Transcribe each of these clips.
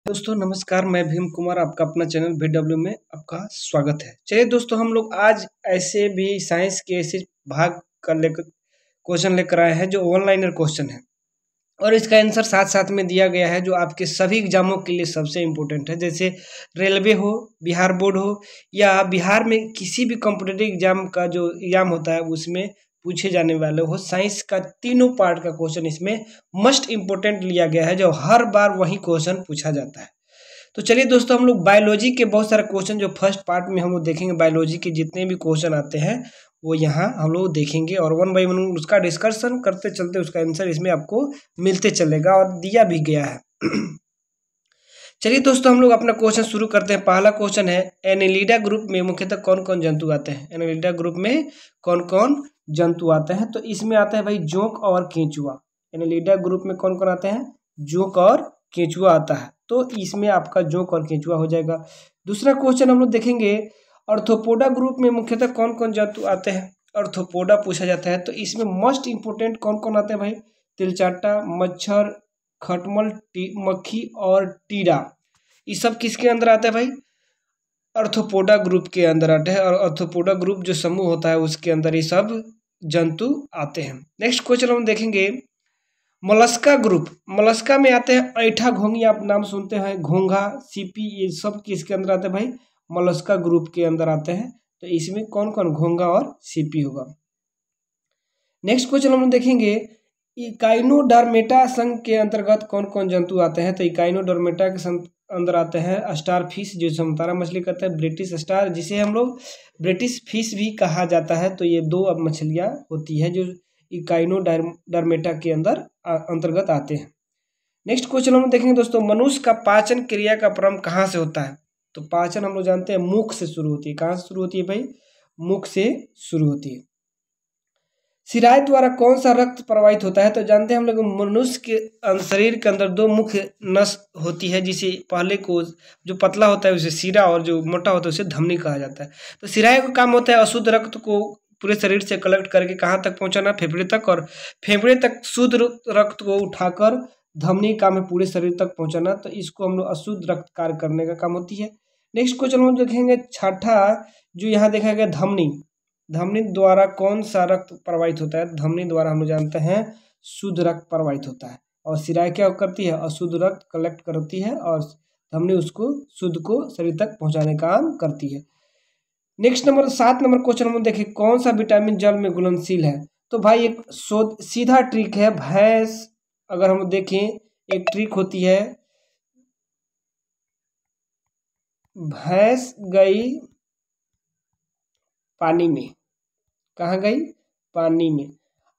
दोस्तों नमस्कार, मैं भीम कुमार आपका अपना चैनल VW में आपका स्वागत है। चलिए दोस्तों, हम लोग आज ऐसे भी साइंस के ऐसे भाग का लेकर क्वेश्चन लेकर आए हैं जो ऑनलाइनर क्वेश्चन है और इसका आंसर साथ साथ में दिया गया है जो आपके सभी एग्जामों के लिए सबसे इम्पोर्टेंट है। जैसे रेलवे हो, बिहार बोर्ड हो या बिहार में किसी भी कॉम्पिटिटिव एग्जाम का जो एग्जाम होता है उसमें पूछे जाने वाले हो, साइंस का तीनों पार्ट का क्वेश्चन इसमें मस्ट इम्पोर्टेंट लिया गया है जो हर बार वही क्वेश्चन पूछा जाता है। तो चलिए दोस्तों, हम लोग बायोलॉजी के बहुत सारे क्वेश्चन जो फर्स्ट पार्ट में हम लोग देखेंगे, बायोलॉजी के जितने भी क्वेश्चन आते हैं वो यहाँ हम लोग देखेंगे और वन बाई वन उसका डिस्कशन करते चलते उसका आंसर इसमें आपको मिलते चलेगा और दिया भी गया है। चलिए दोस्तों, हम लोग अपना क्वेश्चन शुरू करते हैं। पहला क्वेश्चन है, एनेलिडा ग्रुप में मुख्यतः कौन कौन जंतु आते हैं? एनेलिडा ग्रुप में कौन कौन जंतु आते हैं? तो इसमें आता है भाई जोंक और केंचुआ। एनेलिडा ग्रुप में कौन कौन आते हैं? जोंक और केंचुआ आता है, तो इसमें आपका जोंक और केंचुआ हो जाएगा। दूसरा क्वेश्चन हम लोग देखेंगे, ऑर्थोपोडा ग्रुप में मुख्यतः कौन कौन जंतु आते हैं? ऑर्थोपोडा पूछा जाता है, तो इसमें मोस्ट इंपोर्टेंट कौन कौन आते हैं भाई? तिलचाटा, मच्छर, खटमल, मक्खी और टीडा। ये सब किसके अंदर आता है भाई? ऑर्थोपोडा ग्रुप के अंदर आते हैं और ऑर्थोपोडा ग्रुप जो समूह होता है उसके अंदर ये सब जंतु आते हैं। नेक्स्ट क्वेश्चन हम देखेंगे, मोलस्का ग्रुप। मोलस्का में आते हैं ऐठा, घोंगी, आप नाम सुनते हैं, घोंघा, सीपी, ये सब किसके अंदर आते हैं भाई? मोलस्का ग्रुप के अंदर आते हैं। तो इसमें कौन कौन घोंघा और सीपी होगा। नेक्स्ट क्वेश्चन हम देखेंगे, इकाइनोडर्मेटा संघ के अंतर्गत कौन कौन जंतु आते हैं? तो इकाइनोडर्मेटा के अंदर आते हैं स्टार फिश, जो समतारा मछली कहते हैं, ब्रिटिश स्टार जिसे हम लोग ब्रिटिश फिश भी कहा जाता है। तो ये दो अब मछलियाँ होती है जो इकाइनोडर्मेटा के अंतर्गत आते हैं। नेक्स्ट क्वेश्चन हम देखेंगे दोस्तों, मनुष्य का पाचन क्रिया का प्रारंभ कहाँ से होता है? तो पाचन हम लोग जानते हैं मुख से शुरू होती है। कहाँ से शुरू होती है भाई? मुख से शुरू होती है। शिराय द्वारा कौन सा रक्त प्रवाहित होता है? तो जानते हैं हम लोग मनुष्य के शरीर के अंदर दो मुख्य नस होती है, जिसे पहले को जो पतला होता है उसे शिरा और जो मोटा होता है उसे धमनी कहा जाता है। तो शिराय का काम होता है अशुद्ध रक्त को पूरे शरीर से कलेक्ट करके कहाँ तक पहुँचाना? फेफड़े तक, और फेफड़े तक शुद्ध रक्त को उठाकर धमनी काम है पूरे शरीर तक पहुँचाना। तो इसको हम लोग अशुद्ध रक्त कार्य करने का काम होती है। नेक्स्ट क्वेश्चन हम देखेंगे छठा, जो यहाँ देखा गया धमनी। धमनी द्वारा कौन सा रक्त प्रवाहित होता है? धमनी द्वारा हम जानते हैं शुद्ध रक्त प्रवाहित होता है। और शिराएं क्या करती है? अशुद्ध रक्त कलेक्ट करती है और धमनी उसको शुद्ध को शरीर तक पहुंचाने का काम करती है। नेक्स्ट नंबर 7 नंबर क्वेश्चन हम देखें, कौन सा विटामिन जल में घुलनशील है? तो भाई एक सीधा ट्रिक है, भैंस, अगर हम देखें एक ट्रिक होती है, भैंस गई पानी में। कहाँ गई? पानी में।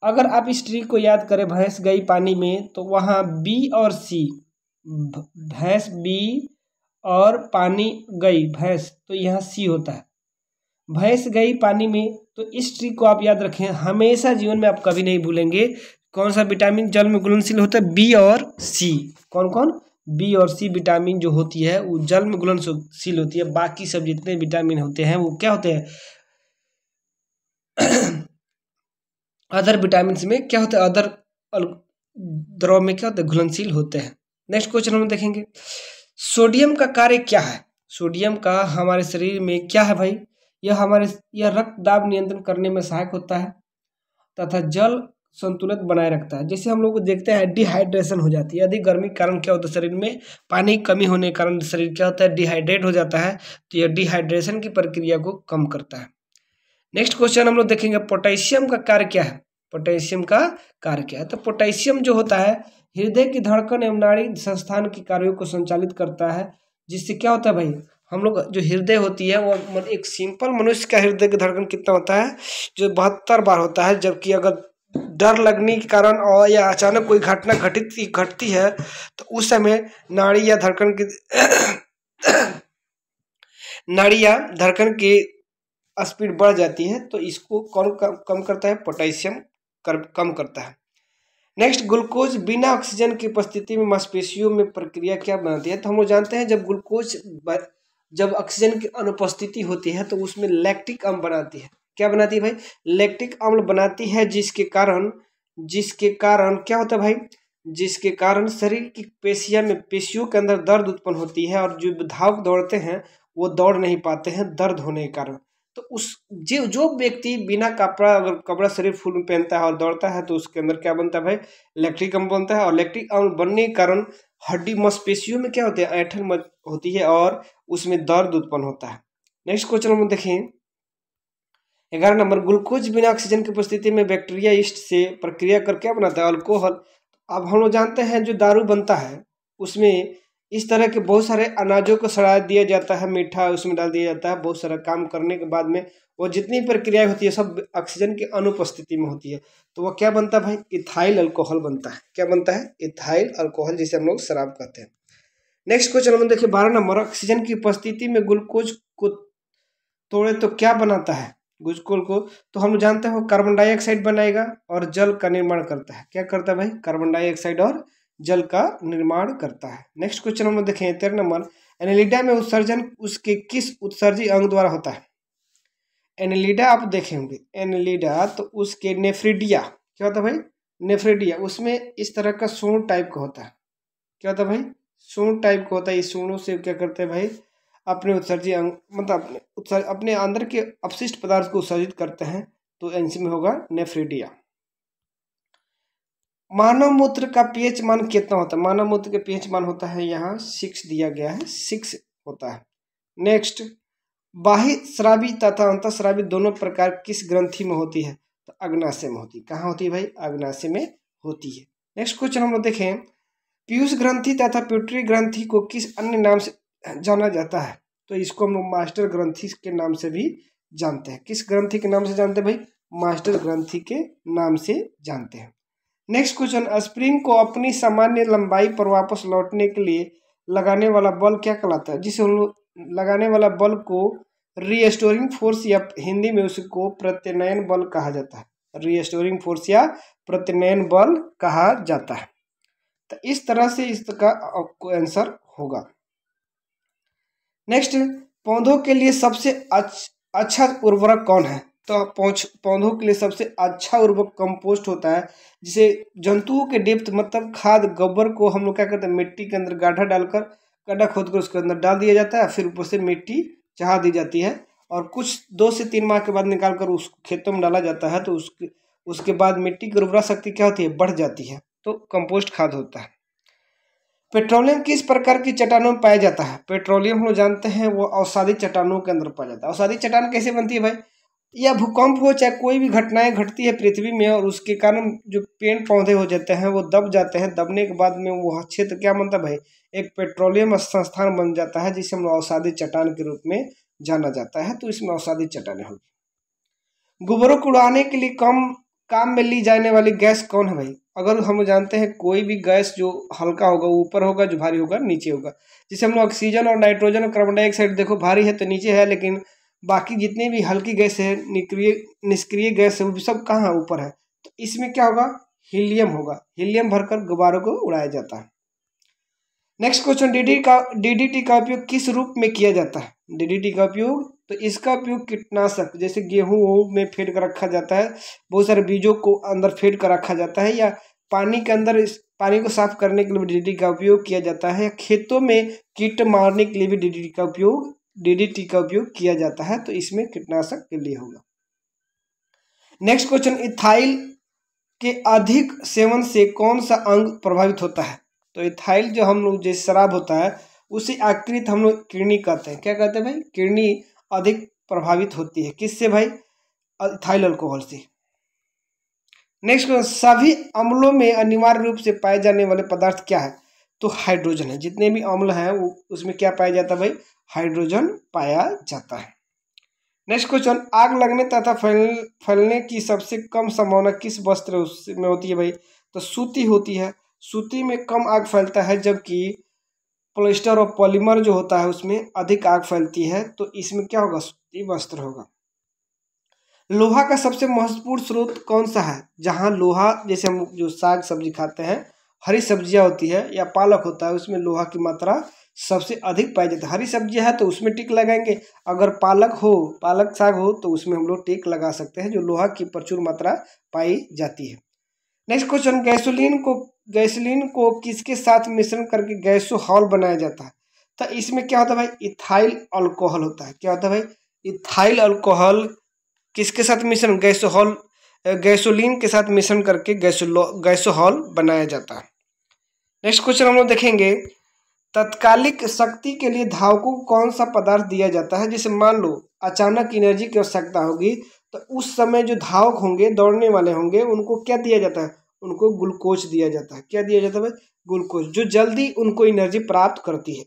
अगर आप इस ट्रिक को याद करें, भैंस गई पानी में, तो वहाँ बी और सी, भैंस बी और पानी गई भैंस, तो यहाँ सी होता है। भैंस गई पानी में, तो इस ट्रिक को आप याद रखें, हमेशा जीवन में आप कभी नहीं भूलेंगे। कौन सा विटामिन जल में घुलनशील होता है? बी और सी। कौन कौन? बी और सी विटामिन जो होती है वो जल में घुलनशील होती है। बाकी सब जितने विटामिन होते हैं वो क्या होते हैं? अदर विटामिन में क्या होता है? अदर द्रव में क्या होता है? घुलनशील होते हैं। नेक्स्ट क्वेश्चन हम देखेंगे, सोडियम का कार्य क्या है? सोडियम का हमारे शरीर में क्या है भाई? यह रक्त दाब नियंत्रण करने में सहायक होता है तथा जल संतुलित बनाए रखता है। जैसे हम लोग देखते हैं डिहाइड्रेशन हो जाती है, अधिक गर्मी के कारण क्या होता है? शरीर में पानी की कमी होने के कारण शरीर क्या होता है? डिहाइड्रेट हो जाता है। तो यह डिहाइड्रेशन की प्रक्रिया को कम करता है। नेक्स्ट क्वेश्चन हम लोग देखेंगे, पोटेशियम का कार्य क्या है? पोटेशियम का कार्य क्या है? तो पोटेशियम जो होता है हृदय की धड़कन एवं नाड़ी संस्थान के कार्यों को संचालित करता है, जिससे क्या होता है भाई? हम लोग जो हृदय होती है वो एक सिंपल मनुष्य का हृदय की धड़कन कितना होता है? जो 72 बार होता है। जबकि अगर डर लगने के कारण और या अचानक कोई घटना घटती है तो उस समय नाड़ी या धड़कन की नाड़ी या धड़कन की स्पीड बढ़ जाती है। तो इसको कम करता है, पोटेशियम कम करता है। नेक्स्ट, ग्लूकोज बिना ऑक्सीजन की उपस्थिति में मांसपेशियों में प्रक्रिया क्या बनाती है? तो हम लोग जानते हैं जब ऑक्सीजन की अनुपस्थिति होती है तो उसमें लैक्टिक अम्ल बनाती है। क्या बनाती है भाई? लैक्टिक अम्ल बनाती है, जिसके कारण क्या होता है भाई? जिसके कारण शरीर की पेशियों के अंदर दर्द उत्पन्न होती है और जो धावक दौड़ते हैं वो दौड़ नहीं पाते हैं दर्द होने के कारण। तो उस जो व्यक्ति बिना कपड़ा, अगर कपड़ा शरीर फुल में पहनता है और दौड़ता है तो उसके अंदर क्या बनता है भाई, लैक्टिक अम्ल बनता है। और लैक्टिक अम्ल बनने के कारण हड्डी मांसपेशियों में क्या होती है, ऐंठन होती है और उसमें दर्द उत्पन्न होता है। नेक्स्ट क्वेश्चन हम देखें 11 नंबर, ग्लूकोज बिना ऑक्सीजन की उपस्थिति में बैक्टीरिया ईस्ट से प्रक्रिया कर क्या बनाता है, अल्कोहल। अब हम लोग जानते हैं जो दारू बनता है उसमें इस तरह के बहुत सारे अनाजों को सड़ा दिया जाता है, मीठा उसमें डाल दिया जाता है, बहुत सारा काम करने के बाद में वो जितनी प्रक्रिया होती है सब ऑक्सीजन की अनुपस्थिति में होती है, तो वह क्या बनता है भाई, इथाइल अल्कोहल बनता है। क्या बनता है, इथाइल अल्कोहल, जिसे हम लोग शराब कहते हैं। नेक्स्ट क्वेश्चन हम देखिए 12 नंबर, ऑक्सीजन की उपस्थिति में ग्लूकोज को तोड़े तो क्या बनाता है, ग्लूकोज को तो हम जानते हैं वो कार्बन डाइऑक्साइड बनाएगा और जल का निर्माण करता है। क्या करता है भाई, कार्बन डाइऑक्साइड और जल का निर्माण करता है। नेक्स्ट क्वेश्चन हम देखें 13 नंबर, एनेलिडा में उत्सर्जन उसके किस उत्सर्जी अंग द्वारा होता है। एनेलिडा आप देखेंगे, एनेलिडा तो उसके नेफ्रिडिया, क्या होता है भाई, नेफ्रिडिया, उसमें इस तरह का सूंड टाइप का होता है। क्या होता है भाई, सूंड टाइप का होता है। इस सूंडों से क्या करते हैं भाई, अपने उत्सर्जी अंग मतलब अपने अंदर के अपशिष्ट पदार्थ को उत्सर्जित करते हैं, तो इसमें होगा नेफ्रिडिया। मानव मूत्र का पीएच मान कितना होता है, मानव मूत्र का पीएच मान होता है यहाँ 6 दिया गया है, 6 होता है। नेक्स्ट, बाह्य स्रावी तथा अंतःस्रावी दोनों प्रकार किस ग्रंथि में होती है, तो अग्नाशय में होती है। कहाँ होती है भाई, अग्नाशय में होती है। नेक्स्ट क्वेश्चन हम लोग देखें, पीयूष ग्रंथि तथा प्यूटरी ग्रंथि को किस अन्य नाम से जाना जाता है, तो इसको हम लोग मास्टर ग्रंथि के नाम से भी जानते हैं। किस ग्रंथि के नाम से जानते हैं भाई, मास्टर ग्रंथि के नाम से जानते हैं। नेक्स्ट क्वेश्चन, स्प्रिंग को अपनी सामान्य लंबाई पर वापस लौटने के लिए लगाने वाला बल क्या कहलाता है, जिसे हम लोग लगाने वाला बल को रीस्टोरिंग फोर्स या हिंदी में उसको प्रत्यानयन बल कहा जाता है। रीस्टोरिंग फोर्स या प्रत्यानयन बल कहा जाता है। तो इस तरह से इसका आंसर होगा। नेक्स्ट, पौधों के लिए सबसे अच्छा उर्वरक कौन है, तो पौधों के लिए सबसे अच्छा उर्वरक कंपोस्ट होता है, जिसे जंतुओं के डेप्थ मतलब खाद गोबर को हम लोग क्या करते हैं, मिट्टी के अंदर गड्ढा खोद कर उसके अंदर डाल दिया जाता है, फिर ऊपर से मिट्टी चढ़ा दी जाती है और कुछ 2 से 3 माह के बाद निकाल कर उस खेतों में डाला जाता है, तो उसके बाद मिट्टी की उर्वरा शक्ति क्या होती है, बढ़ जाती है, तो कंपोस्ट खाद होता है। पेट्रोलियम किस प्रकार की चट्टानों में पाया जाता है, पेट्रोलियम हम लोग जानते हैं वो अवसादी चट्टानों के अंदर पाया जाता है। अवसादी चट्टान कैसे बनती है भाई, या भूकंप हो चाहे कोई भी घटनाएं घटती है पृथ्वी में और उसके कारण जो पेड़ पौधे हो जाते हैं वो दब जाते हैं, दबने के बाद में वो क्षेत्र क्या बनता है भाई, एक पेट्रोलियम संस्थान बन जाता है, जिसे हम लोग अवसादी चट्टान के रूप में जाना जाता है, तो इसमें अवसादी चट्टानें होगी। गोबरों को उड़ाने के लिए काम में ली जाने वाली गैस कौन है भाई, अगर हम जानते हैं कोई भी गैस जो हल्का होगा वो ऊपर होगा, जो भारी होगा नीचे होगा। जैसे हम लोग ऑक्सीजन और नाइट्रोजन और कार्बन डाइऑक्साइड देखो भारी है तो नीचे है, लेकिन बाकी जितनी भी हल्की गैस है, निष्क्रिय गैस है, वो सब कहाँ ऊपर है, तो इसमें क्या होगा, हीलियम होगा। हीलियम भरकर गुब्बारों को उड़ाया जाता है। नेक्स्ट क्वेश्चन, डीडीटी का उपयोग किस रूप में किया जाता है, डीडीटी का उपयोग तो इसका उपयोग कीटनाशक जैसे गेहूं में फेंट कर रखा जाता है, बहुत सारे बीजों को अंदर फेंट कर रखा जाता है, या पानी के अंदर इस पानी को साफ करने के लिए भी डीडीटी का उपयोग किया जाता है, या खेतों में कीट मारने के लिए भी डीडीटी का उपयोग किया जाता है, तो इसमें कीटनाशक के लिए होगा। नेक्स्ट क्वेश्चन, इथाइल के अधिक सेवन से कौन सा अंग प्रभावित होता है, तो इथाइल जो हम लोग जैसे शराब होता है उसी आकृत हम लोग किडनी कहते हैं। क्या कहते हैं भाई, किडनी अधिक प्रभावित होती है किससे भाई, इथाइल अल्कोहल से। नेक्स्ट, सभी अम्लों में अनिवार्य रूप से पाए जाने वाले पदार्थ क्या है, तो हाइड्रोजन है। जितने भी अम्ल हैं वो उसमें क्या पाया जाता है भाई, हाइड्रोजन पाया जाता है। नेक्स्ट क्वेश्चन, आग लगने तथा फैलने की सबसे कम संभावना किस वस्त्र में होती है भाई, तो सूती होती है। सूती में कम आग फैलता है, जबकि पॉलिस्टर और पॉलीमर जो होता है उसमें अधिक आग फैलती है, तो इसमें क्या होगा, सूती वस्त्र होगा। लोहा का सबसे महत्वपूर्ण स्रोत कौन सा है, जहाँ लोहा जैसे हम जो साग सब्जी खाते हैं, हरी सब्जियां होती है या पालक होता है, उसमें लोहा की मात्रा सबसे अधिक पाई जाती है। हरी सब्जियां है तो उसमें टिक लगाएंगे, अगर पालक साग हो तो उसमें हम लोग टिक लगा सकते हैं, जो लोहा की प्रचुर मात्रा पाई जाती है। नेक्स्ट क्वेश्चन, गैसोलीन को गैसोलीन को किसके साथ मिश्रण करके गैसोहॉल बनाया जाता है? तो इसमें क्या होता है भाई? इथाइल अल्कोहल होता है। क्या होता है भाई? इथाइल अल्कोहल किसके साथ मिश्रण? गैसोलीन के साथ मिश्रण करके गैसोहॉल बनाया जाता है। नेक्स्ट क्वेश्चन हम लोग देखेंगे, तत्कालिक शक्ति के लिए धावकों को कौन सा पदार्थ दिया जाता है? जैसे मान लो अचानक एनर्जी की आवश्यकता होगी तो उस समय जो धावक होंगे, दौड़ने वाले होंगे, उनको क्या दिया जाता है? उनको ग्लूकोज दिया जाता है। क्या दिया जाता है भाई? ग्लूकोज, जो जल्दी उनको एनर्जी प्राप्त करती है।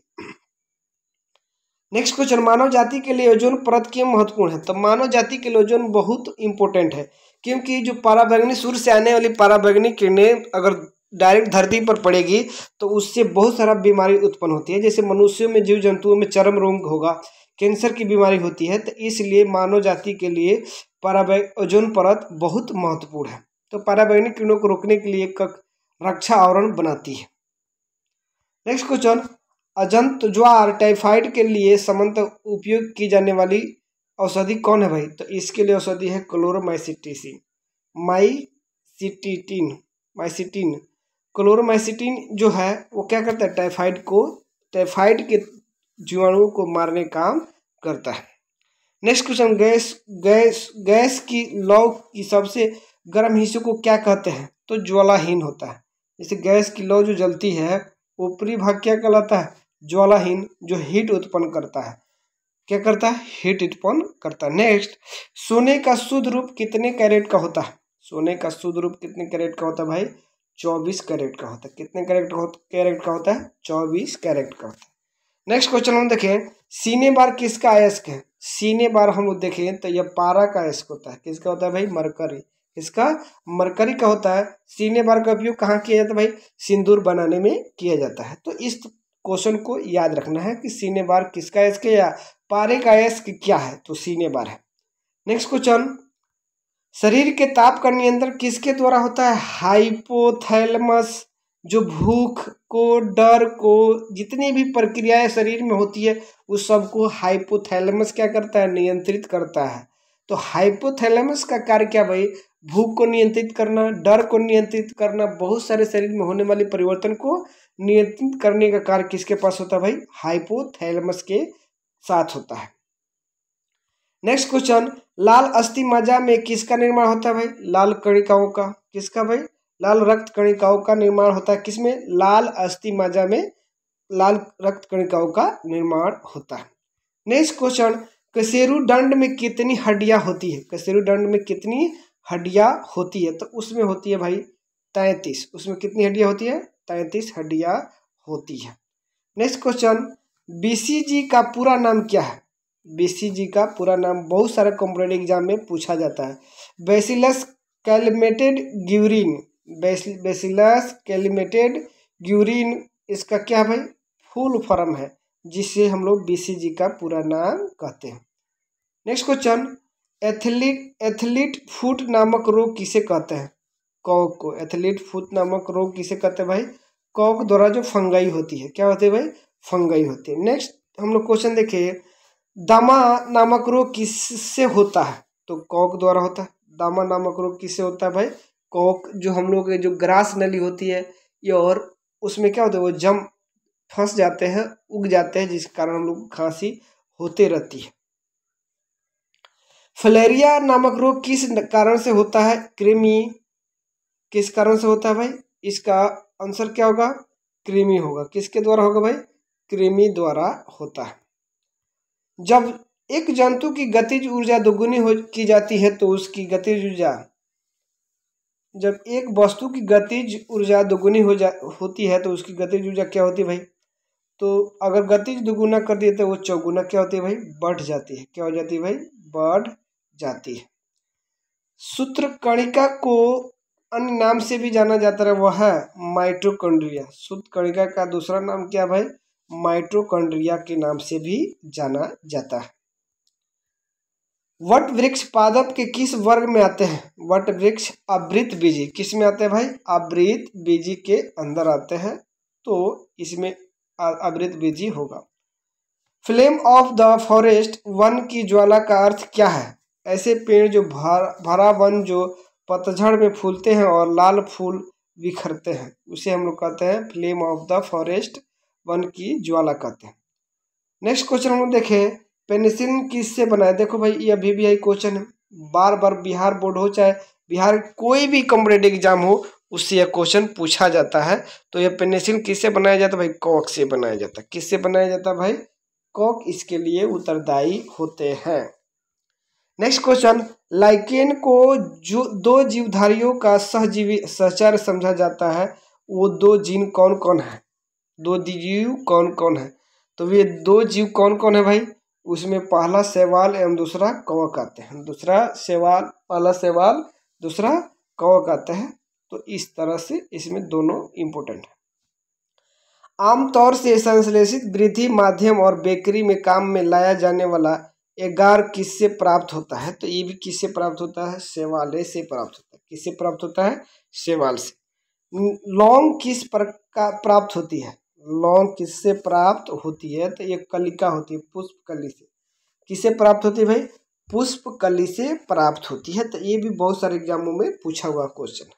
नेक्स्ट क्वेश्चन, मानव जाति के लिए ओजोन परत क्यों महत्वपूर्ण है? तो मानव जाति के लिए ओजोन बहुत इंपॉर्टेंट है, क्योंकि जो पराबैंगनी सूर्य से आने वाली पराबैंगनी किरणें अगर डायरेक्ट धरती पर पड़ेगी तो उससे बहुत सारा बीमारी उत्पन्न होती है। जैसे मनुष्यों में, जीव जंतुओं में चर्म रोग होगा, कैंसर की बीमारी होती है। तो इसलिए मानव जाति के लिए ओजोन परत बहुत महत्वपूर्ण है। तो पराबैंगनी किरणों को रोकने के लिए एक रक्षा आवरण बनाती है। नेक्स्ट क्वेश्चन, अजंत ज्वार टाइफाइड के लिए सामान्यतः उपयोग की जाने वाली औषधि कौन है भाई? तो इसके लिए औषधि है क्लोरोमाइसिटिन। माइसिटिन क्लोरोमाइसिटिन जो है वो क्या करता है? टाइफाइड के जीवाणुओं को मारने का काम करता है। नेक्स्ट क्वेश्चन, गैस की लौ की सबसे गर्म हिस्से को क्या कहते हैं? तो ज्वालाहीन होता है। जैसे गैस की लौ जो जलती है, ऊपरी भाग क्या कहलाता है? ज्वालाहीन, जो हीट उत्पन्न करता है। क्या करता है? हीट उत्पन्न करता है। नेक्स्ट, सोने का शुद्ध रूप कितने कैरेट का होता है? सोने का शुद्ध रूप कितने कैरेट का होता है भाई? 24 कैरेट का होता है। कितने कैरेट का होता है? 24 कैरेट का होता है। नेक्स्ट क्वेश्चन हम देखें, सीने बार किसका अयस्क है? सीने बार हम लोग देखें तो यह पारा का अयस्क होता है। किसका होता है भाई? मरकरी। इसका मरकरी का होता है। सीने बार का उपयोग कहाँ किया जाता है भाई? सिंदूर बनाने में किया जाता है। तो इस क्वेश्चन को याद रखना है कि सीने बार किसका अयस्क है या पारे का अयस्क क्या है? तो सीने बार है। नेक्स्ट क्वेश्चन, शरीर के ताप का नियंत्रण किसके द्वारा होता है? हाइपोथैलेमस, जो भूख को, डर को, जितनी भी प्रक्रियाएं शरीर में होती है उस सबको हाइपोथैलेमस क्या करता है? नियंत्रित करता है। तो हाइपोथैलेमस का कार्य क्या भाई? भूख को नियंत्रित करना, डर को नियंत्रित करना, बहुत सारे शरीर में होने वाले परिवर्तन को नियंत्रित करने का कार्य किसके पास होता है भाई? हाइपोथैलेमस के साथ होता है। नेक्स्ट क्वेश्चन, लाल अस्थि मज्जा में किसका निर्माण होता है भाई? लाल कणिकाओं का। किसका भाई? लाल रक्त कणिकाओं का निर्माण होता है। किसमें? लाल अस्थि मज्जा में लाल रक्त कणिकाओं का निर्माण होता है। नेक्स्ट क्वेश्चन, कशेरुदंड में कितनी हड्डियां होती है? कशेरुदंड में कितनी हड्डियां होती है? तो उसमें होती है भाई 33। उसमें कितनी हड्डियां होती है? 33 हड्डियां होती है। नेक्स्ट क्वेश्चन, बीसीजी का पूरा नाम क्या है? बीसीजी का पूरा नाम बहुत सारे कॉम्पिटेटिव एग्जाम में पूछा जाता है। Bacillus Calmette Guerin. Bacillus Calmette Guerin इसका क्या भाई? फुल फॉर्म है, जिसे हम लोग बीसीजी का पूरा नाम कहते हैं। नेक्स्ट क्वेश्चन, एथलीट फुट नामक रोग किसे कहते हैं? कॉक को। एथलीट फुट नामक रोग किसे कहते हैं भाई? कॉक द्वारा जो फंगाई होती है। क्या होती है भाई? फंगाई होती है। नेक्स्ट हम लोग क्वेश्चन देखिए, दामा नामक रोग किससे होता है? तो कॉक द्वारा होता है। दामा नामक रोग किससे होता है भाई? कॉक, जो हम लोग जो ग्रास नली होती है ये, और उसमें क्या होता है? वो फंस जाते हैं, उग जाते हैं, जिस कारण हम लोग खांसी होते रहती है। फलेरिया नामक रोग किस कारण से होता है? कृमि। किस कारण से होता है भाई? इसका आंसर क्या होगा? कृमि होगा। किसके द्वारा होगा भाई? कृमि द्वारा होता है। जब एक जंतु की गतिज ऊर्जा दोगुनी की जाती है तो उसकी गतिज ऊर्जा, जब एक वस्तु की गतिज ऊर्जा दोगुनी होती है तो उसकी गतिज ऊर्जा क्या होती है भाई? तो अगर गतिज दोगुना कर दिए तो वो चौगुना क्या होती है भाई? बढ़ जाती है। क्या हो जाती है भाई? बढ़ जाती है। सूत्रकणिका को अन्य नाम से भी जाना जाता है, वह है माइटोकॉन्ड्रिया। सूत्रकणिका का दूसरा नाम क्या भाई? माइटोकॉन्ड्रिया के नाम से भी जाना जाता है। वट वृक्ष पादप के किस वर्ग में आते हैं? वट वृक्ष आवृतबीजी किस में आते हैं भाई? आवृतबीजी के अंदर आते हैं, तो इसमें आवृतबीजी होगा। Flame of the forest, one की ज्वाला का अर्थ क्या है? ऐसे पेड़ जो भरा वन जो पतझड़ में फूलते हैं और लाल फूल बिखरते हैं, उसे हम लोग कहते हैं flame of the forest, one की ज्वाला कहते हैं। नेक्स्ट क्वेश्चन हम लोग देखें, पेनिसिलिन किससे बना है। देखो भाई ये अभी भी यही क्वेश्चन है, बार बार बिहार बोर्ड हो चाहे बिहार कोई भी कॉम्पिटेटिव एग्जाम हो उससे यह क्वेश्चन पूछा जाता है। तो यह पेनिसिलिन किससे बनाया जाता है भाई, कॉक से बनाया जाता है। किससे बनाया जाता है भाई, कॉक इसके लिए उत्तरदायी होते हैं। नेक्स्ट क्वेश्चन, लाइकेन को जो दो जीवधारियों का सहजीवी सहचर समझा जाता है, वो दो जीन कौन कौन है, दो जीव कौन कौन है। तो ये दो जीव कौन कौन है भाई, उसमें पहला शैवाल एवं दूसरा कवक आते हैं। दूसरा शैवाल, पहला शैवाल, दूसरा कवक आते हैं। तो इस तरह से इसमें दोनों इंपॉर्टेंट है। आमतौर से संश्लेषित वृद्धि माध्यम और बेकरी में काम में लाया जाने वाला एगार किससे प्राप्त होता है। तो ये भी किससे प्राप्त होता है, शैवाल से प्राप्त होता है। किससे प्राप्त होता है, शैवाल से। लौंग किस प्रकार प्राप्त होती है, लौंग किससे प्राप्त होती है। तो ये कलिका होती है, पुष्प कली से। किससे प्राप्त होती है भाई, पुष्प कली से प्राप्त होती है। तो ये भी बहुत सारे एग्जामों में पूछा हुआ क्वेश्चन है।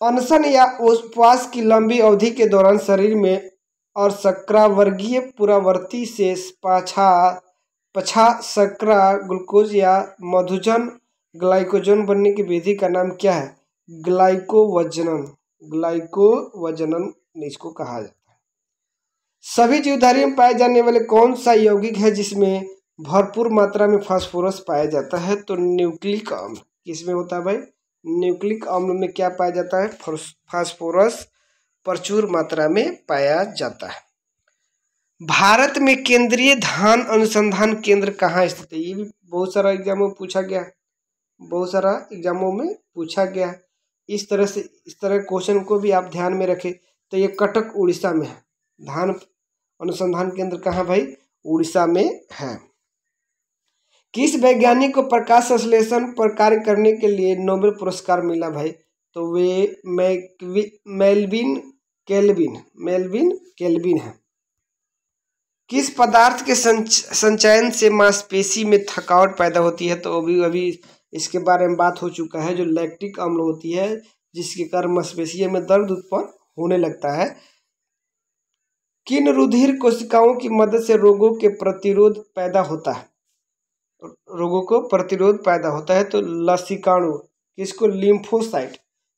अनशन या उपवास की लंबी अवधि के दौरान शरीर में और शर्करावर्गीय पुरावर्ती से पछा शर्करा ग्लूकोज या मधुजन ग्लाइकोजन बनने की विधि का नाम क्या है, ग्लाइकोवजनन। ग्लाइकोवजनन इसको कहा जाता है। सभी जीवधारियों में पाए जाने वाले कौन सा यौगिक है जिसमें भरपूर मात्रा में फास्फोरस पाया जाता है। तो न्यूक्लिक अम्ल। किसमें होता है भाई, न्यूक्लिक अम्ल में क्या पाया जाता है, फास्फोरस प्रचुर मात्रा में पाया जाता है। भारत में केंद्रीय धान अनुसंधान केंद्र कहाँ स्थित है। ये भी बहुत सारा एग्जामों में पूछा गया है, बहुत सारा एग्जामों में पूछा गया है। इस तरह क्वेश्चन को भी आप ध्यान में रखें। तो ये कटक उड़ीसा में है। धान अनुसंधान केंद्र कहाँ भाई, उड़ीसा में है। किस वैज्ञानिक को प्रकाश संश्लेषण पर कार्य करने के लिए नोबेल पुरस्कार मिला भाई। तो वे मेलविन केल्विन है। किस पदार्थ के संचयन से मांसपेशी में थकावट पैदा होती है। तो अभी इसके बारे में बात हो चुका है, जो लैक्टिक अम्ल होती है जिसके कारण मांसपेशियों में दर्द उत्पन्न होने लगता है। किन रुधिर कोशिकाओं की मदद से रोगों के प्रतिरोध पैदा होता है, रोगों को प्रतिरोध पैदा होता है। तो लसिकाणु, किसको, लिम्फोसाइट।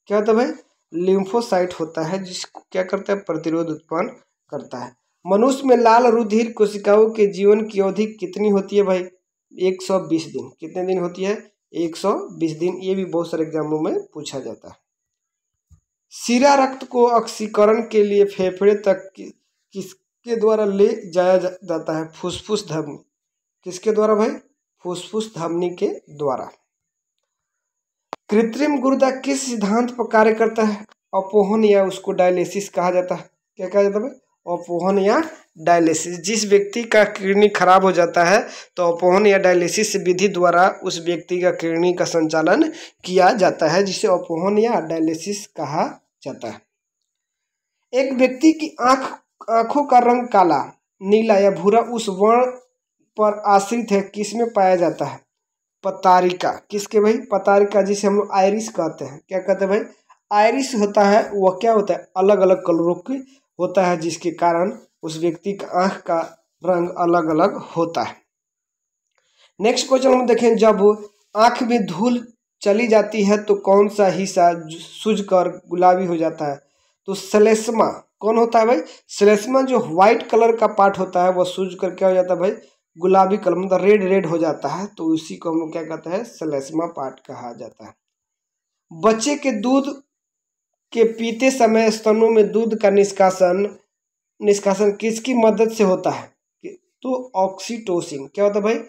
क्या होता है भाई, लिम्फोसाइट होता है जिसको क्या करता है, प्रतिरोध उत्पन्न करता है। मनुष्य में लाल रुधिर कोशिकाओं के जीवन की अवधि कितनी होती है भाई, 120 दिन। कितने दिन होती है, 120 दिन। ये भी बहुत सारे एग्जामों में पूछा जाता है। शिरा रक्त को ऑक्सीकरण के लिए फेफड़े तक किसके द्वारा ले जाया जाता है, फुसफुस धमनी। किसके द्वारा भाई, फुसफुस धमनी के द्वारा। कृत्रिम गुर्दा किस सिद्धांत पर कार्य करता है, अपोहन या उसको डायलिसिस कहा जाता है। क्या कहा जाता है, अपोहन या डायलिसिस। जिस व्यक्ति का किडनी खराब हो जाता है तो अपोहन या डायलिसिस विधि द्वारा उस व्यक्ति का किडनी का संचालन किया जाता है, जिसे अपोहन या डायलिसिस कहा जाता है। एक व्यक्ति की आंखों का रंग काला, नीला या भूरा उस वर्ण पर आश्रित है, किसमें पाया जाता है, पतारिका। किसके भाई, पतारिका, जिसे हम लोग आयरिस कहते हैं। क्या कहते हैं भाई, आयरिस होता है वह क्या होता है, अलग अलग कलरों की होता है, जिसके कारण उस व्यक्ति का आंख का रंग अलग अलग होता है। नेक्स्ट क्वेश्चन हम देखें, जब आंख में धूल चली जाती है तो कौन सा हिस्सा सूजकर गुलाबी हो जाता है। तो श्लेष्मा कौन होता है भाई, श्लेष्मा जो व्हाइट कलर का पार्ट होता है वह सूजकर क्या हो जाता है भाई, गुलाबी कलर, मतलब रेड हो जाता है। तो उसी को हम लोग क्या कहते हैं, श्लेष्मा पार्ट कहा जाता है। बच्चे के दूध के पीते समय स्तनों में दूध का निष्कासन किसकी मदद से होता है। तो ऑक्सीटोसिन। क्या होता है भाई,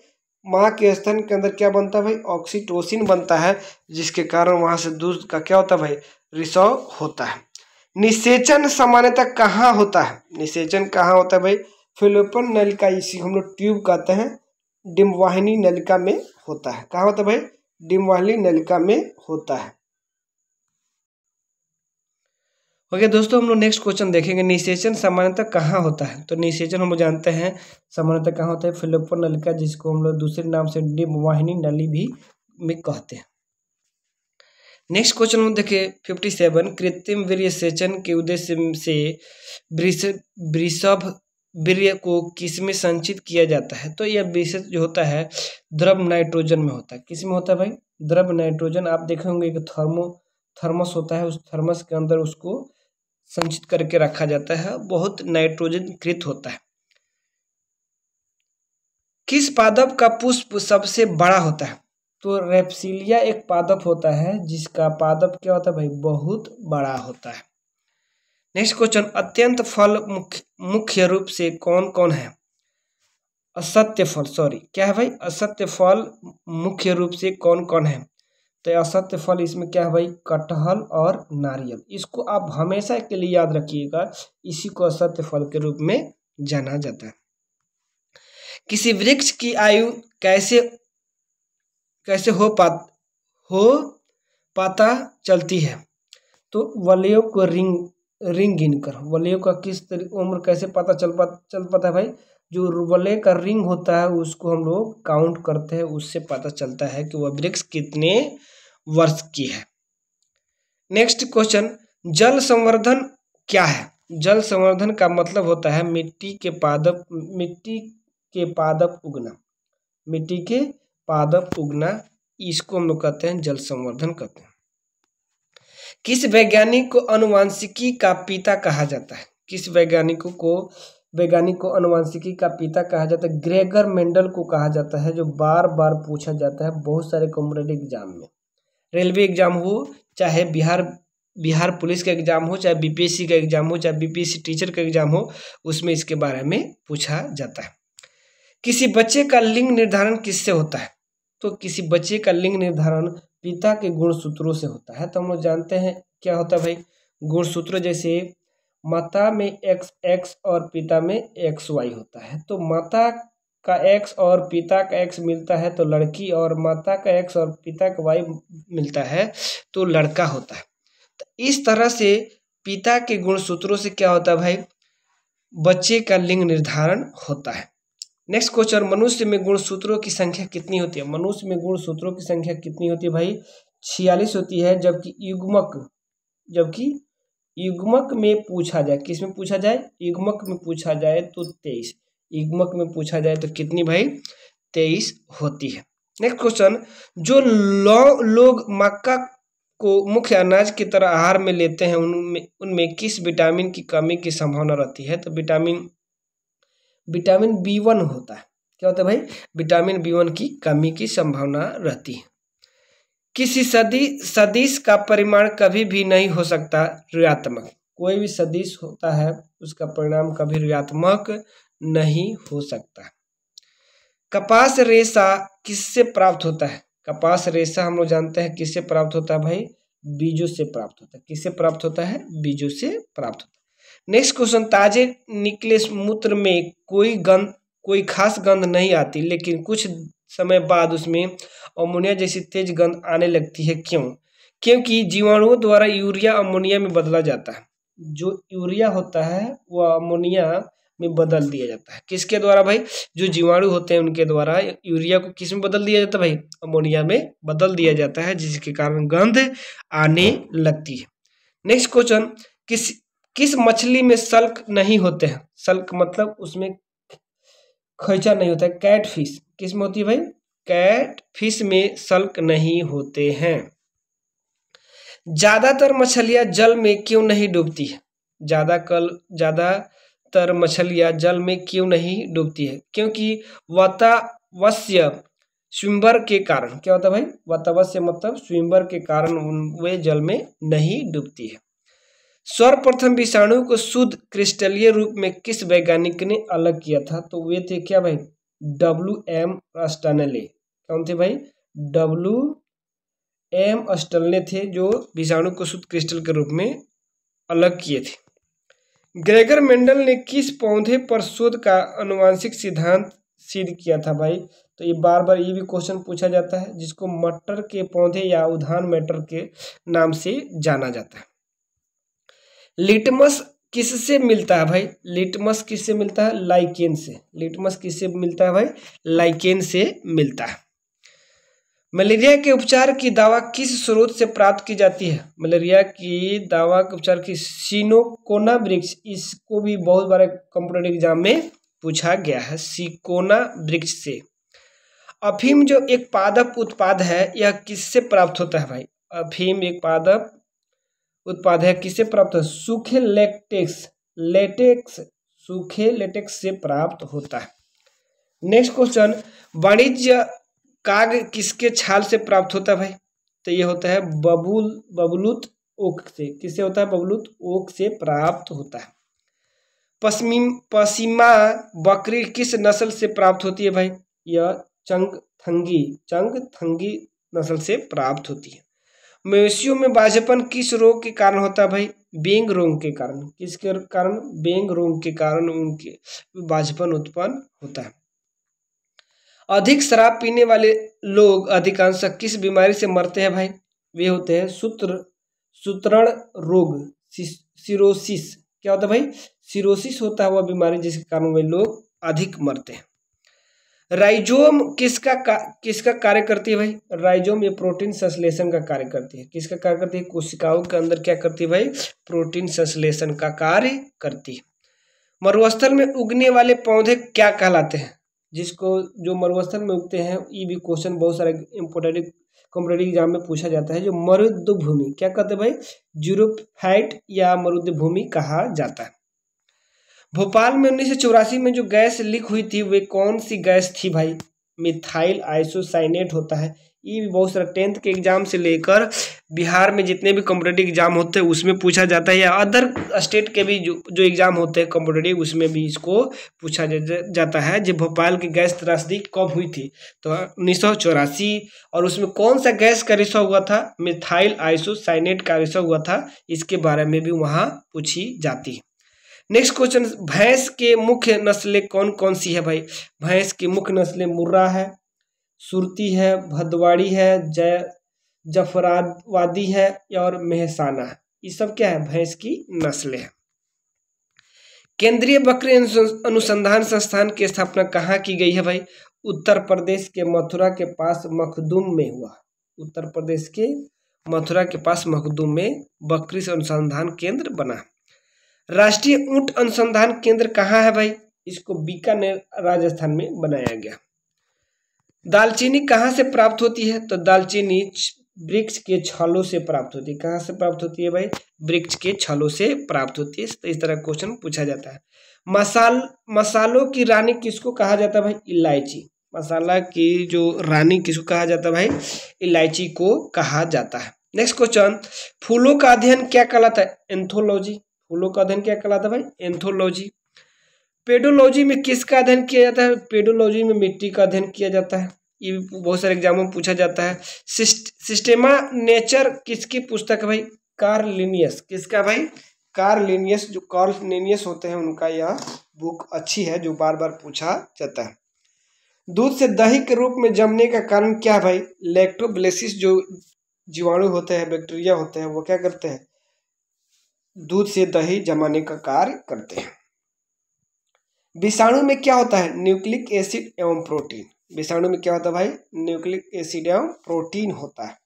माँ के स्तन के अंदर क्या बनता है भाई, ऑक्सीटोसिन बनता है, जिसके कारण वहां से दूध का क्या होता है भाई, रिसाव होता है। निषेचन सामान्यतः कहाँ होता है, निषेचन कहाँ होता है भाई, फिलोपन नलिका, इसी हम लोग ट्यूब कहते हैं, डिम्बवाहिनी नलिका में होता है। कहाँ होता है भाई, डिम्बवाहिनी नलिका में होता है। ओके दोस्तों, हम लोग नेक्स्ट क्वेश्चन देखेंगे, निषेचन सामान्यतः कहाँ होता है। तो निषेचन हम लोग जानते हैं सामान्यतः कहाँ होता है, फिलोपन नलिका, जिसको हम लोग दूसरे नाम से डिम्बवाहिनी नली भी में कहते हैं। नेक्स्ट क्वेश्चन हम देखिए 57। कृत्रिम वीर्य सेचन के उद्देश्य से वृषभ वीर्य को किसमें संचित किया जाता है? तो यह वृषभ जो होता है द्रव नाइट्रोजन में होता है। किस में होता है भाई? द्रव नाइट्रोजन। आप देखे होंगे एक थर्मस होता है, उस थर्मस के अंदर उसको संचित करके रखा जाता है, बहुत नाइट्रोजन कृत होता है। किस पादप का पुष्प सबसे बड़ा होता है? तो रेप्सिलिया एक पादप होता है जिसका पादप क्या होता है भाई? बहुत बड़ा होता है। नेक्स्ट क्वेश्चन, अत्यंत फल मुख्य रूप से कौन कौन है? असत्य फल, सॉरी क्या है भाई? असत्य फल मुख्य रूप से कौन कौन है? तो असत्य फल इसमें क्या है भाई? कटहल और नारियल। इसको आप हमेशा के लिए याद रखिएगा, इसी को असत्य फल के रूप में जाना जाता है। किसी वृक्ष की आयु कैसे हो पता चलती है? तो वलयों को रिंग गिनकर। वलयों का किस उम्र कैसे पता चल पाता है भाई? जो वलय का रिंग होता है उसको हम लोग काउंट करते हैं, उससे पता चलता है कि वह वृक्ष कितने वर्ष की है। नेक्स्ट क्वेश्चन, जल संवर्धन क्या है? जल संवर्धन का मतलब होता है मिट्टी के पादप उगना। मिट्टी के पादप उगना, इसको हम लोग कहते हैं जल संवर्धन कहते हैं। किस वैज्ञानिक को आनुवंशिकी का पिता कहा जाता है? किस वैज्ञानिक को आनुवंशिकी का पिता कहा जाता है? ग्रेगर मेंडल को कहा जाता है, जो बार बार पूछा जाता है बहुत सारे कॉम्पिटिटिव एग्जाम में। रेलवे एग्जाम हो, चाहे बिहार पुलिस का एग्जाम हो, चाहे बीपीएससी का एग्जाम हो, चाहे बीपीएससी टीचर का एग्जाम हो, उसमें इसके बारे में पूछा जाता है। किसी बच्चे का लिंग निर्धारण किससे होता है? तो किसी बच्चे का लिंग निर्धारण पिता के गुणसूत्रों से होता है। तो हम लोग जानते हैं क्या होता है भाई? गुणसूत्र, जैसे माता में XX और पिता में XY होता है। तो माता का X और पिता का X मिलता है तो लड़की, और माता का X और पिता का Y मिलता है तो लड़का होता है। तो इस तरह से पिता के गुणसूत्रों से क्या होता है भाई? बच्चे का लिंग निर्धारण होता है। नेक्स्ट क्वेश्चन, मनुष्य में गुणसूत्रों की संख्या कितनी होती है? मनुष्य में गुणसूत्रों की संख्या कितनी होती है भाई? 46 होती है। जबकि युग्मक में पूछा जाए, किस में पूछा जाए? युग्मक में पूछा जाए तो 23। युग्मक में पूछा जाए तो कितनी भाई? 23 होती है। नेक्स्ट क्वेश्चन, जो लोग मक्का को मुख्य अनाज की तरह आहार में लेते हैं उनमें किस विटामिन की कमी की संभावना रहती है? तो विटामिन B1 होता है। क्या होता है भाई? विटामिन B1 की कमी की संभावना रहती है। किसी सदिश का परिमाण कभी भी नहीं हो सकता ऋणात्मक। कोई भी सदिश होता है उसका परिणाम कभी ऋणात्मक नहीं हो सकता। कपास रेशा किससे प्राप्त होता है? कपास रेशा हम लोग जानते हैं किससे प्राप्त होता है भाई? बीजों से प्राप्त होता है। किससे प्राप्त होता है? बीजों से प्राप्त होता है। नेक्स्ट क्वेश्चन, ताजे निकले मूत्र में कोई खास गंध नहीं आती, लेकिन कुछ समय बाद उसमें अमोनिया जैसी तेज गंध आने लगती है, क्यों? क्योंकि जीवाणुओं द्वारा यूरिया अमोनिया में बदला जाता है। जो यूरिया होता है वह अमोनिया में बदल दिया जाता है। किसके द्वारा भाई? जो जीवाणु होते हैं उनके द्वारा यूरिया को किस में बदल दिया जाता है भाई? अमोनिया में बदल दिया जाता है, जिसके कारण गंध आने लगती है। नेक्स्ट क्वेश्चन, किस मछली में सल्क नहीं होते हैं? सल्क मतलब उसमें खैचा नहीं होता है। कैट फिश किस में होती है भाई? कैट फिश में सल्क नहीं होते हैं। ज्यादातर मछलियां जल में क्यों नहीं डूबती है? ज्यादातर मछलियां जल में क्यों नहीं डूबती है? क्योंकि वातावस्य स्वयंवर के कारण। क्या होता है भाई? वातावस्य मतलब स्वयंवर के कारण वे जल में नहीं डूबती है। सर्वप्रथम विषाणु को शुद्ध क्रिस्टलीय रूप में किस वैज्ञानिक ने अलग किया था? तो वे थे क्या भाई? WM अस्टानले। कौन थे भाई? WM अस्टानले थे, जो विषाणु को शुद्ध क्रिस्टल के रूप में अलग किए थे। ग्रेगर मेंडल ने किस पौधे पर शोध का आनुवंशिक सिद्धांत सिद्ध किया था भाई? तो ये बार बार ये भी क्वेश्चन पूछा जाता है, जिसको मटर के पौधे या उद्यान मटर के नाम से जाना जाता है। लिटमस किससे मिलता है भाई? लिटमस किससे मिलता है? लाइकेन से। लिटमस किससे मिलता है भाई? लाइकेन से मिलता है। मलेरिया के उपचार की दवा किस स्रोत से प्राप्त की जाती है? मलेरिया की दवा के उपचार की सिनोकोना वृक्ष, इसको भी बहुत बार कंप्यूटर एग्जाम में पूछा गया है, सिकोना वृक्ष से। अफीम जो एक पादप उत्पाद है, यह किससे प्राप्त होता है भाई? अफीम एक पादप उत्पाद है, किससे प्राप्त है? सूखे लेटेक्स सूखे लेटेक्स से प्राप्त होता है। नेक्स्ट क्वेश्चन, वाणिज्य काग किसके छाल से प्राप्त होता है भाई? तो ये होता है बबूलुत ओक से। किससे होता है? बबूलुत ओक से प्राप्त होता है। पश्मीना बकरी किस नस्ल से प्राप्त होती है भाई? यह चंगथंगी नस्ल से प्राप्त होती है। मवेशियों में बाझपन किस रोग के कारण होता है भाई? बेंग रोग के कारण। किसके कारण? बेंग रोग के कारण उनके बाझपन उत्पन्न होता है। अधिक शराब पीने वाले लोग अधिकांश किस बीमारी से मरते हैं भाई? वे होते हैं सूत्रण रोग, सिरोसिस। क्या होता है भाई? सिरोसिस होता है वह बीमारी जिसके कारण वे लोग अधिक मरते हैं। राइजोम किसका कार्य करती है भाई? राइजोम ये प्रोटीन संश्लेषण का कार्य करती है। किसका कार्य करती है? कोशिकाओं के अंदर क्या करती है भाई? प्रोटीन संश्लेषण का कार्य करती है। मरुस्थल में उगने वाले पौधे क्या कहलाते हैं? जिसको जो मरुस्थल में उगते हैं, ये भी क्वेश्चन बहुत सारे इंपोर्टेंट कॉम्पिटेटिव एग्जाम में पूछा जाता है। जो मरुद भूमि क्या कहते हैं भाई? जीरोफाइट या मरुद भूमि कहा जाता है। भोपाल में 1984 में जो गैस लीक हुई थी, वे कौन सी गैस थी भाई? मिथाइल आइसोसाइनेट होता है। ये भी बहुत सारा 10th के एग्जाम से लेकर बिहार में जितने भी कॉम्पिटेटिव एग्जाम होते हैं उसमें पूछा जाता है, या अदर स्टेट के भी जो एग्जाम होते हैं कॉम्पिटेटिव उसमें भी इसको पूछा जाता है। जब भोपाल की गैस त्रासदी कब हुई थी? तो 1984। और उसमें कौन सा गैस का रिसाव हुआ था? मिथाइल आइसोसाइनेट का रिसाव हुआ था। इसके बारे में भी वहाँ पूछी जाती है। नेक्स्ट क्वेश्चन, भैंस के मुख्य नस्लें कौन कौन सी है भाई? भैंस की मुख्य नस्लें मुर्रा है, सुरती है, भदवाड़ी है, जफराबादी है और मेहसाना है। ये सब क्या है? भैंस की नस्लें हैं। केंद्रीय बकरी अनुसंधान संस्थान की स्थापना कहाँ की गई है भाई? उत्तर प्रदेश के मथुरा के पास मखदूम में हुआ। उत्तर प्रदेश के मथुरा के पास मखदूम में बकरी अनुसंधान केंद्र बना। राष्ट्रीय ऊंट अनुसंधान केंद्र कहाँ है भाई? इसको बीकानेर राजस्थान में बनाया गया। दालचीनी कहाँ से प्राप्त होती है? तो दालचीनी वृक्ष के छालों से प्राप्त होती है। कहाँ से प्राप्त होती है भाई? वृक्ष के छालों से प्राप्त होती है। तो इस तरह क्वेश्चन पूछा जाता है। मसालों की रानी किसको कहा जाता है भाई? इलायची। मसाला की जो रानी किसको कहा जाता है भाई? इलायची को कहा जाता है। नेक्स्ट क्वेश्चन, फूलों का अध्ययन क्या कहलाता है? एंथोलॉजी। फूलों का अध्ययन क्या कहलाता है भाई? एंथोलॉजी। पेडोलॉजी में किसका अध्ययन किया जाता है? पेडोलॉजी में मिट्टी का अध्ययन किया जाता है। ये भी बहुत सारे एग्जामों में पूछा जाता है। सिस्टेमा नेचर किसकी पुस्तक है भाई? Karl Linnaeus. किसका भाई? Karl Linnaeus. जो कार्ल लिनियस होते हैं उनका यह बुक अच्छी है, जो बार बार पूछा जाता है। दूध से दही के रूप में जमने का कारण क्या है भाई? लैक्टोबैसिलस जो जीवाणु होते हैं, बैक्टीरिया होते हैं, वो क्या करते हैं? दूध से दही जमाने का कार्य करते हैं। विषाणु में क्या होता है? न्यूक्लिक एसिड एवं प्रोटीन। विषाणु में क्या होता है भाई? न्यूक्लिक एसिड एवं प्रोटीन होता है।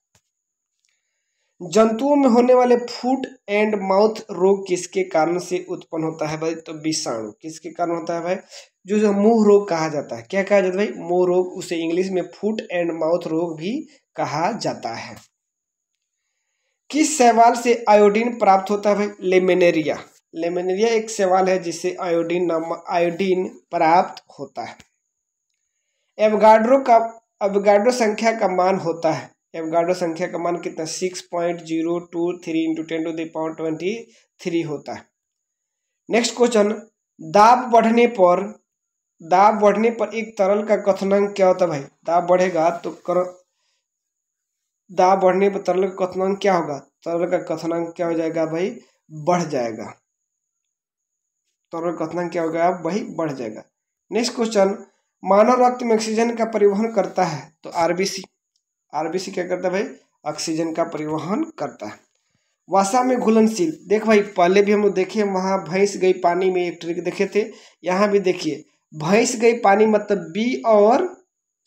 जंतुओं में होने वाले फुट एंड माउथ रोग किसके कारण से उत्पन्न होता है भाई? तो विषाणु। किसके कारण होता है भाई? जो मुंह रोग कहा जाता है। क्या कहा जाता है भाई? मुंह रोग। उसे इंग्लिश में फुट एंड माउथ रोग भी कहा जाता है। किस शैवाल से आयोडीन प्राप्त होता है भाई? लेमिनेरिया। लेमिनेरिया एक शैवाल है जिससे आयोडीन प्राप्त होता है। एवोगाड्रो संख्या का मान होता है। एवोगाड्रो संख्या का मान कितना? 6.023 × 10⁻23 होता है। नेक्स्ट क्वेश्चन, दाब बढ़ने पर एक तरल का क्वथनांक क्या होता है भाई? दाब बढ़ेगा तो दाब बढ़ने पर तरल का क्वथनांक क्या होगा? तरल का क्वथनांक क्या हो जाएगा भाई? बढ़ जाएगा। तरल क्वथनांक क्या होगा? वही बढ़ जाएगा। नेक्स्ट क्वेश्चन, मानव रक्त में ऑक्सीजन का परिवहन करता है तो आरबीसी। आरबीसी क्या करता है भाई? ऑक्सीजन का परिवहन करता है। वसा में घुलनशील। देख भाई, पहले भी हम लोग देखे, वहां भैंस गई पानी में एक ट्रिक देखे थे। यहाँ भी देखिए, भैंस गई पानी मतलब बी और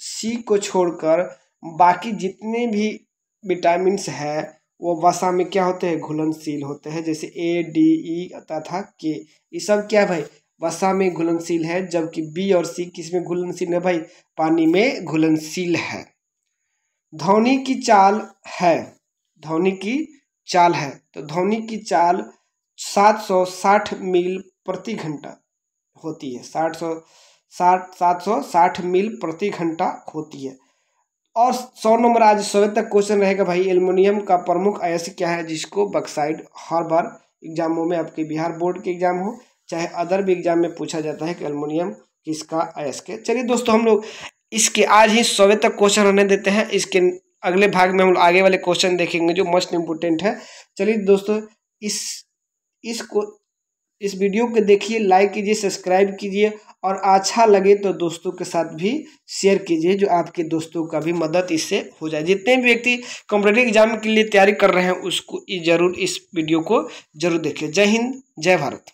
सी को छोड़कर बाकी जितने भी विटामिन्स है वो वसा में क्या होते हैं, घुलनशील होते हैं। जैसे ए, डी, ई तथा के, ये सब क्या भाई वसा में घुलनशील है। जबकि बी और सी किस में घुलनशील है भाई, पानी में घुलनशील है। ध्वनि की चाल है, ध्वनि की चाल है, तो ध्वनि की चाल 760 मील प्रति घंटा होती है। 760 मील प्रति घंटा होती है। और 100 नंबर आज 100 तक क्वेश्चन रहेगा भाई। एल्युमिनियम का प्रमुख अयस्क क्या है, जिसको बॉक्साइट हर बार एग्जामों में, आपके बिहार बोर्ड के एग्जाम हो चाहे अदर भी एग्जाम में पूछा जाता है कि एल्युमिनियम किसका अयस्क है। चलिए दोस्तों, हम लोग इसके आज ही 100 तक क्वेश्चन होने देते हैं। इसके अगले भाग में हम लोग आगे वाले क्वेश्चन देखेंगे जो मोस्ट इम्पोर्टेंट है। चलिए दोस्तों, इस वीडियो को देखिए, लाइक कीजिए, सब्सक्राइब कीजिए और अच्छा लगे तो दोस्तों के साथ भी शेयर कीजिए, जो आपके दोस्तों का भी मदद इससे हो जाए। जितने भी व्यक्ति कॉम्पिटिटिव एग्जाम के लिए तैयारी कर रहे हैं उसको जरूर इस वीडियो को जरूर देखिए। जय हिंद, जय भारत।